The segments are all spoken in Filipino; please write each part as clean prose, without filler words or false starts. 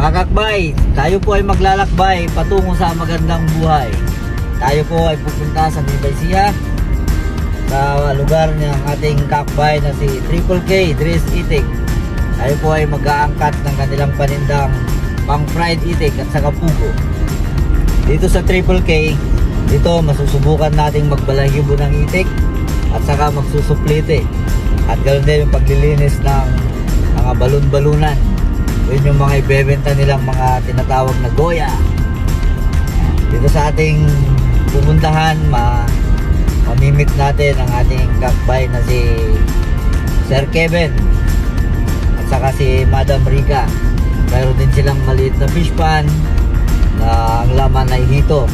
Mga kakbay, tayo po ay maglalakbay patungo sa magandang buhay. Tayo po ay pupunta sa Nueva Ecija, sa lugar ng ating kakbay na si Triple K Dres Itik. Tayo po ay mag-aangkat ng kanilang panindang pang fried itik at saka pugo. Dito sa Triple K, dito masusubukan nating magbalahibo ng itik at saka magsusuplite. At ganoon din yung paglilinis ng mga balon-balunan. Yun yung mga ibebenta nilang mga tinatawag na goya. Dito sa ating pupuntahan, mamimit natin ang ating kakbay na si Sir Kevin at saka si Madam Rica. Mayroon din silang maliit na fish pan na ang laman ay hito.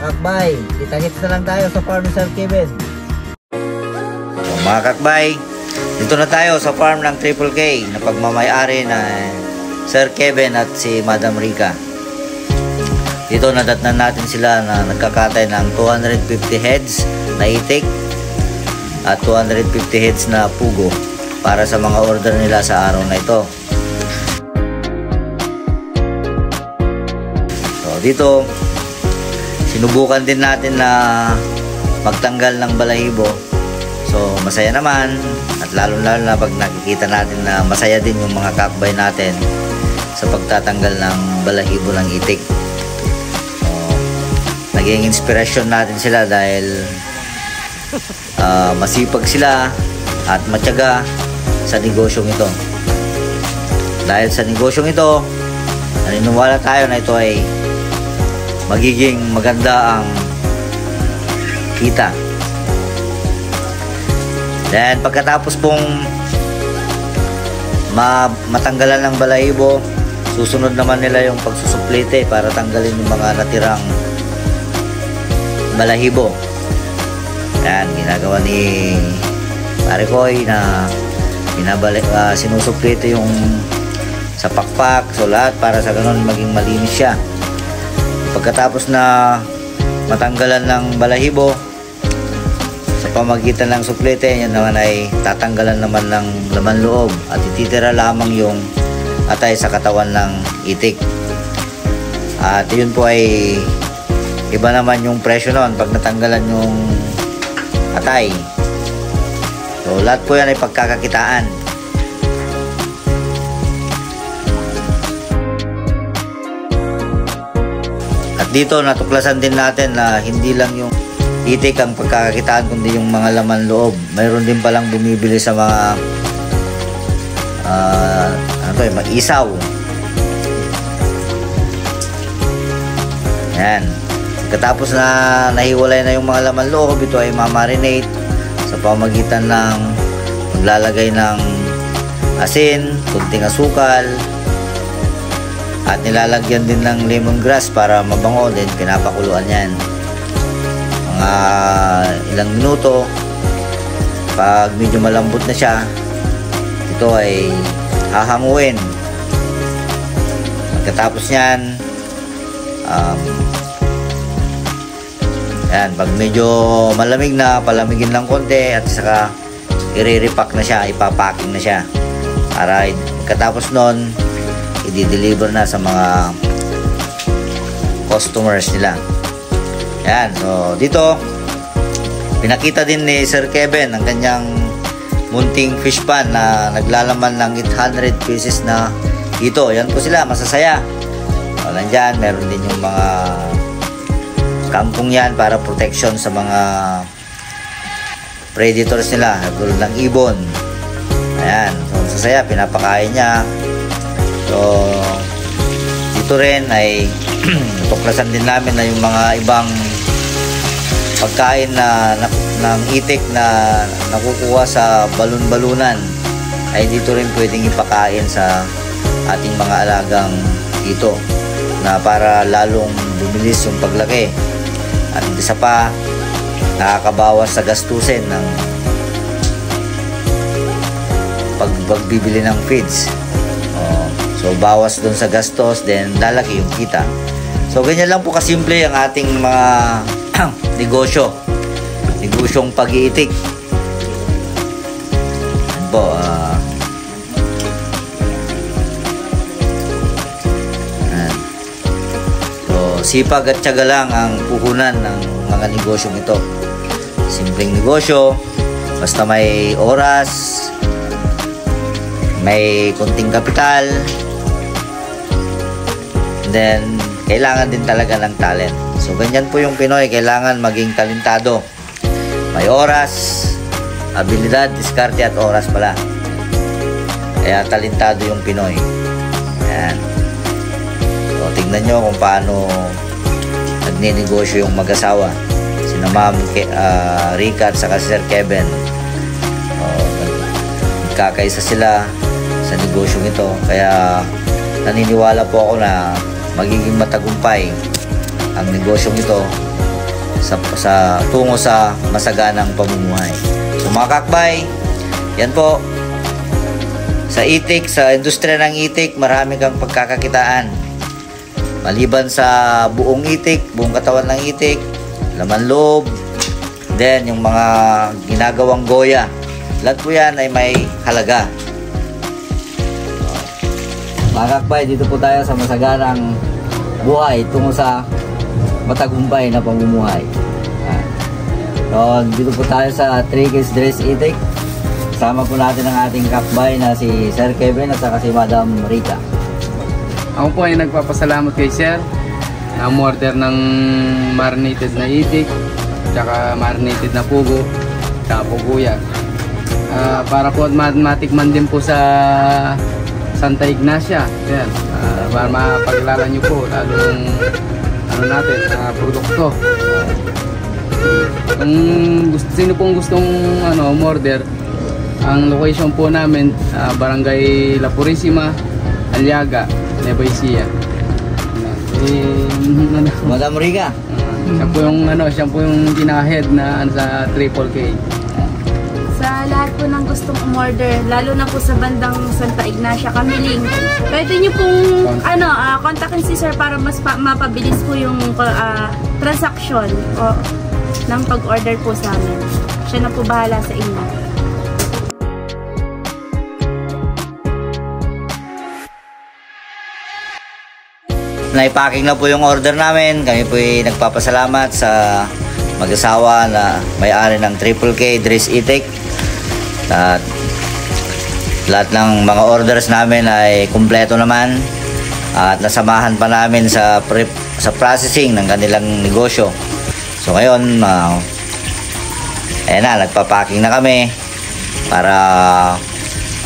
Kakbay, kita-kits na lang tayo sa farm ni Sir Kevin. So, mga kakbay, dito na tayo sa farm ng Triple K na pagmamayari na Sir Kevin at si Madam Rica. Dito nadatnan natin sila na nagkakatay ng 250 heads na itik at 250 heads na pugo para sa mga order nila sa araw na ito. So, dito sinubukan din natin na magtanggal ng balahibo. So masaya naman, at lalo na pag nakikita natin na masaya din yung mga kakbay natin sa pagtatanggal ng balahibo ng itik. So naging inspirasyon natin sila dahil masipag sila at matyaga sa negosyong ito. Dahil sa negosyong ito, naniniwala tayo na ito ay magiging maganda ang kita. Then pagkatapos pong matanggalan ng balahibo, susunod naman nila yung pagsusuplite para tanggalin yung mga natirang balahibo. Yan, ginagawa ni Pare Koy na sinusuplite yung sa pakpak, so lahat para sa ganun maging malinis siya. Pagkatapos na matanggalan ng balahibo sa pamagitan ng suplete, yan naman ay tatanggalan naman ng laman loob at ititira lamang yung atay sa katawan ng itik. At yun po ay iba naman yung presyo nun pag natanggalan yung atay. So lahat po yan ay pagkakakitaan. Dito natuklasan din natin na hindi lang yung itik ang pagkakakitaan kundi yung mga laman loob. Mayroon din palang bumibili sa mga mag-isaw. Yan. Pagkatapos na nahiwalay na yung mga laman loob, ito ay mamarinate sa pamagitan ng maglalagay ng asin, kunting asukal, at nilalagyan din ng lemongrass para mabango. Din pinapakuluan yan mga ilang minuto. Pag medyo malambot na siya, ito ay hahanguin. Pagkatapos yan, yan, pag medyo malamig na, palamigin lang konti at saka i-repack na siya, ipapacking na siya para pagkatapos nun i-deliver na sa mga customers nila. Yan, so dito pinakita din ni Sir Kevin ang kanyang munting fish pan na naglalaman ng 800 pieces na ito. Yan po sila, masasaya. So, nandyan, meron din yung mga kampong yan para protection sa mga predators nila, tulad ng ibon. Ayan, so masasaya, pinapakain niya. So dito rin ay tuklasan din namin na yung mga ibang pagkain ng itik na nakukuha sa balon-balunan ay dito rin pwedeng ipakain sa ating mga alagang ito na para lalong bumilis yung paglaki. At isa pa, nakakabawas sa gastusin ng pagbibili ng feeds. So bawas doon sa gastos, then lalaki yung kita. So ganyan lang po kasimple ang ating mga negosyo. negosyong pag-iitik. Yan po, so sipag at tiyaga lang ang puhunan ng mga negosyong ito. Simpleng negosyo, basta may oras, may konting kapital, then kailangan din talaga ng talent. So ganyan po yung Pinoy, kailangan maging talentado. May oras, abilidad, diskarte at oras pala. Kaya talentado yung Pinoy. Ayan. So tignan nyo kung paano nagninegosyo yung mag-asawa. Sina Ma'am Rika at saka si Sir Kevin. Nagkakaisa sila sa negosyong ito. Kaya naniniwala po ako na magiging matagumpay ang negosyong ito sa tungo sa masaganang pamumuhay. So mga kakbay, yan po, sa itik, sa industriya ng itik, marami kang pagkakakitaan. Maliban sa buong itik, buong katawan ng itik, laman loob, then yung mga ginagawang goya, lahat po yan ay may halaga. Mga kakbay, dito po tayo sa masaganang buhay tungo sa matagumpay na pamumuhay. So, dito po tayo sa 3K's Dress Itik. Kasama po natin ang ating kakbay na si Sir Kevin at saka si Madam Rika. Ako po ay nagpapasalamat kay Sir na order ng marinated na itik, tsaka marinated na pugo, tsaka puguya. Para po matikman din po sa Santa Ignacia, yan, para mapaglalala nyo po lalo ng natin, produkto. Kung sino pong gustong order, ang location po namin, Barangay La Purisima, Aliaga, Nueva Ecija. Madam Rika, siya po yung pinaka-head na sa Triple K. Sa lahat po ng gustong umorder, lalo na po sa bandang Santa Ignacia, Kamiling, pwede nyo pong kontakin si Sir para mas mapabilis po yung transaction o ng pag-order po sa amin. Siya na po bahala sa inyo. Naipacking na po yung order namin. Kami po ay nagpapasalamat sa mag-asawa na may-ari ng Triple K Dress Itik. At lahat ng mga orders namin ay kumpleto naman. At nasamahan pa namin sa processing ng kanilang negosyo. So ngayon, ayan na, nagpapacking na kami para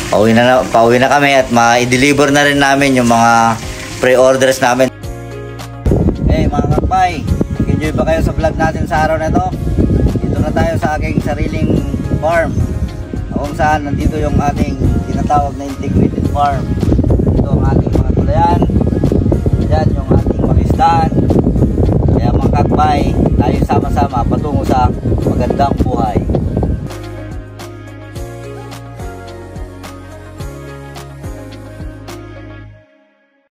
pauwi na kami at ma-deliver na rin namin yung mga pre-orders namin. Hey mga kakbay, enjoy ba kayo sa vlog natin sa araw na ito? Dito na tayo sa aking sariling farm, kung saan nandito yung ating tinatawag na integrated farm. Ito ang ating mga gulayan, yan yung ating mga isdaan. Kaya mga kakbay, tayo sama-sama patungo sa magandang